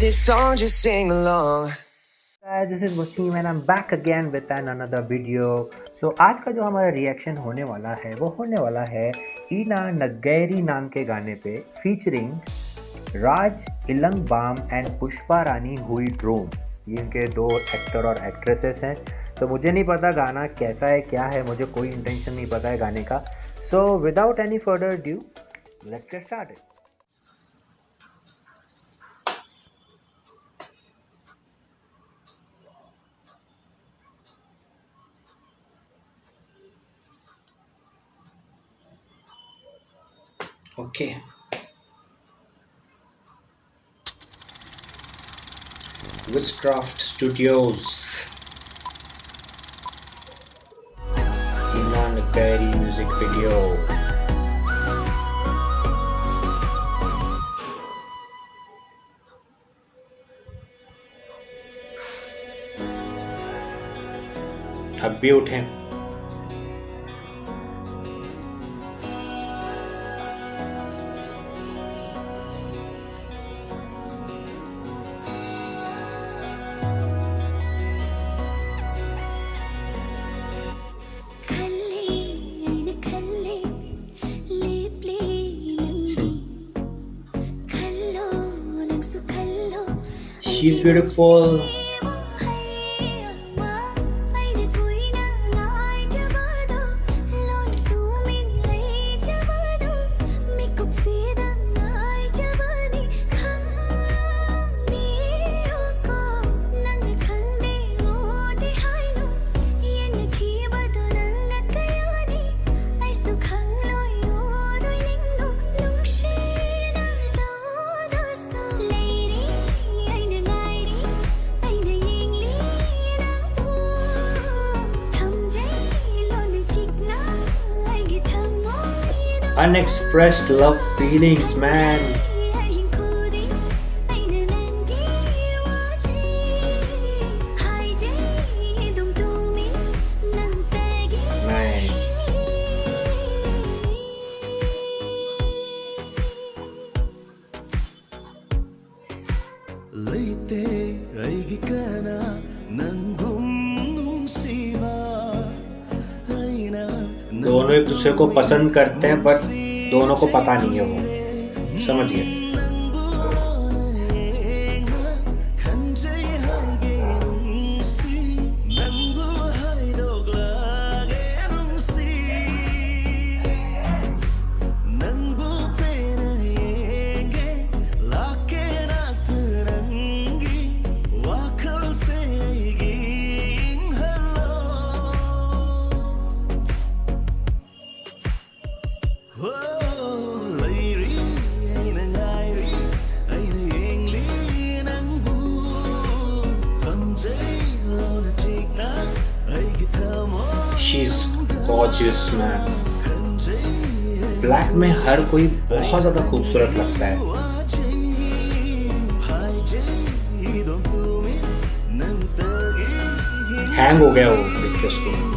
this song, just sing along. Guys, this is Wasim and I'm back again with another video. So आज का जो हमारा reaction होने वाला है वो होने वाला है ईना नगैरी नाम के गाने पे फीचरिंग राज इलंगबाम एंड पुष्पा रानी हुई ड्रोम। ये इनके दो एक्टर और एक्ट्रेसेस हैं। तो मुझे नहीं पता गाना कैसा है क्या है, मुझे कोई इंटेंशन नहीं पता है गाने का। So without any further due let's get started. Okay. Witchcraft Studios. Ina Nagari music video. अब भी उठे। She's beautiful. Unexpressed love feelings, man. Nice. दोनों एक दूसरे को पसंद करते हैं बट दोनों को पता नहीं है, वो समझ गए। She's gorgeous, man. ब्लैक में हर कोई बहुत ज़्यादा खूबसूरत लगता है। हैंग हो गया वो देख के उसको।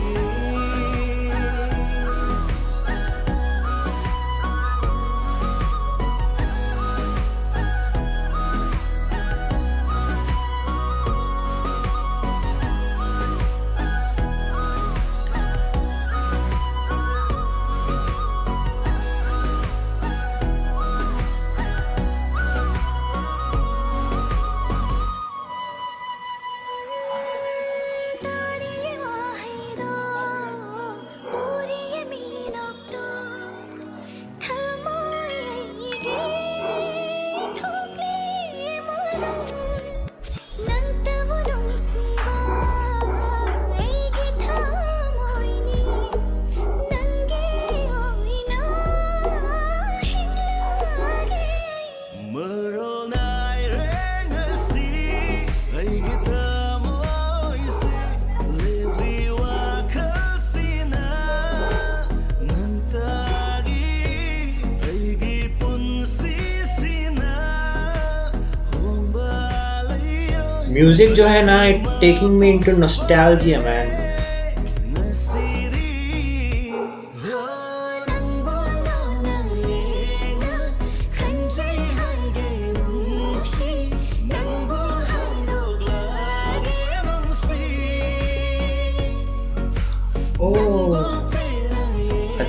म्यूजिक जो है ना, it taking me into nostalgia, man.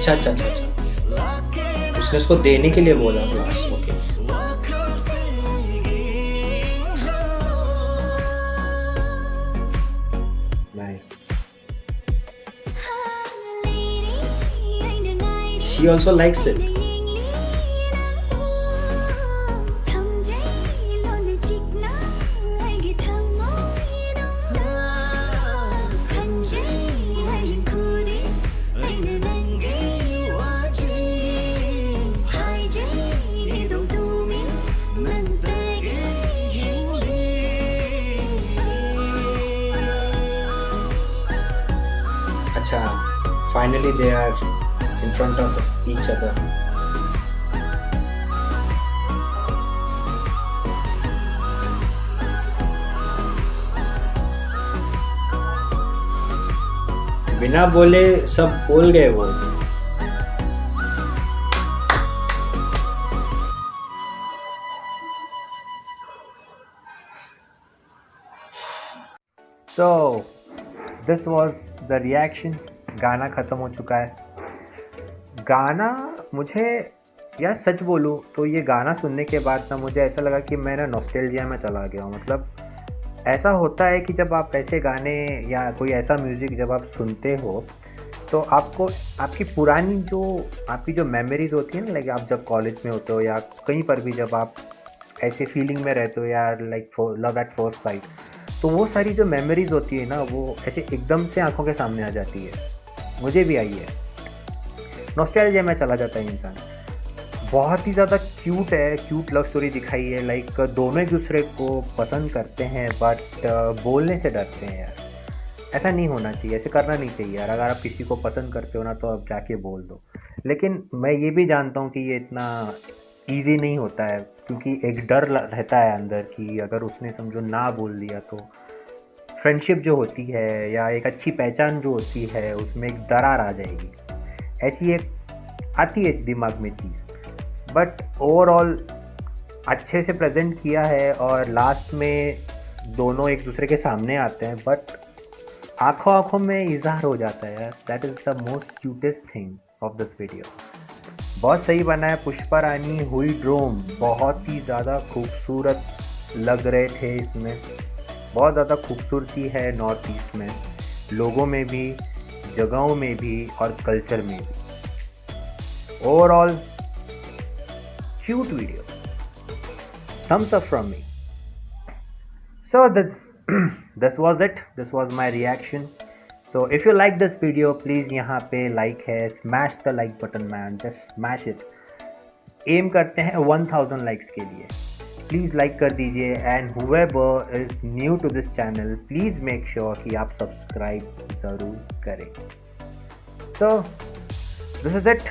अच्छा अच्छा अच्छा अच्छा, उसने उसको देने के लिए बोला glass, okay. Nice. She also likes it. अच्छा, finally they are in front of each other. बिना बोले सब बोल गए वो। So this was the reaction. गाना ख़त्म हो चुका है। गाना मुझे, यार सच बोलूँ तो ये गाना सुनने के बाद ना मुझे ऐसा लगा कि मैं ना नॉस्टैल्जिया में चला गया हूँ। मतलब ऐसा होता है कि जब आप ऐसे गाने या कोई ऐसा म्यूज़िक जब आप सुनते हो तो आपको आपकी पुरानी जो आपकी जो मेमोरीज़ होती है ना, लाइक आप जब कॉलेज में होते हो या कहीं पर भी जब आप ऐसे फीलिंग में रहते हो यार, like love at first sight, तो वो सारी जो मेमोरीज़ होती है ना वो ऐसे एकदम से आंखों के सामने आ जाती है। मुझे भी आई है, नॉस्टैल्जिया में चला जाता है इंसान। बहुत ही ज़्यादा क्यूट है, क्यूट लव स्टोरी दिखाई है। लाइक दोनों एक दूसरे को पसंद करते हैं बट बोलने से डरते हैं यार। ऐसा नहीं होना चाहिए, ऐसे करना नहीं चाहिए यार। अगर आप किसी को पसंद करते हो ना तो आप जाके बोल दो। लेकिन मैं ये भी जानता हूँ कि ये इतना ईजी नहीं होता है, क्योंकि एक डर रहता है अंदर कि अगर उसने समझो ना बोल दिया तो फ्रेंडशिप जो होती है या एक अच्छी पहचान जो होती है उसमें एक दरार आ जाएगी। ऐसी एक आती है दिमाग में चीज़, बट ओवरऑल अच्छे से प्रेजेंट किया है और लास्ट में दोनों एक दूसरे के सामने आते हैं, बट आँखों आँखों में इजहार हो जाता है यार। That is the most cutest thing of this video. बहुत सही बना है। पुष्पा रानी, हुई ड्रोम बहुत ही ज़्यादा खूबसूरत लग रहे थे इसमें। बहुत ज़्यादा खूबसूरती है नॉर्थ ईस्ट में, लोगों में भी, जगहों में भी और कल्चर में भी। Overall cute video, thumbs up from me. So this was it. This was my reaction. So if you like this video, please यहाँ पे like है, smash the like button man, just smash it. एम करते हैं 1000 likes के लिए। Please like कर दीजिए and whoever is new to this channel, please make sure कि आप सब्सक्राइब ज़रूर करें। So this is it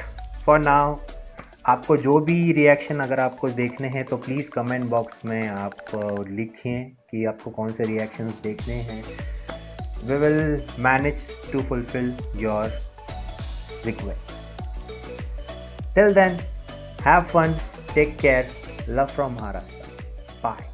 for now. आपको जो भी रिएक्शन अगर आपको देखने हैं तो प्लीज़ कमेंट बॉक्स में आप लिखें कि आपको कौन से रिएक्शंस देखने हैं। We will manage to fulfil your request. Till then, have fun, take care, love from Maharashtra, bye.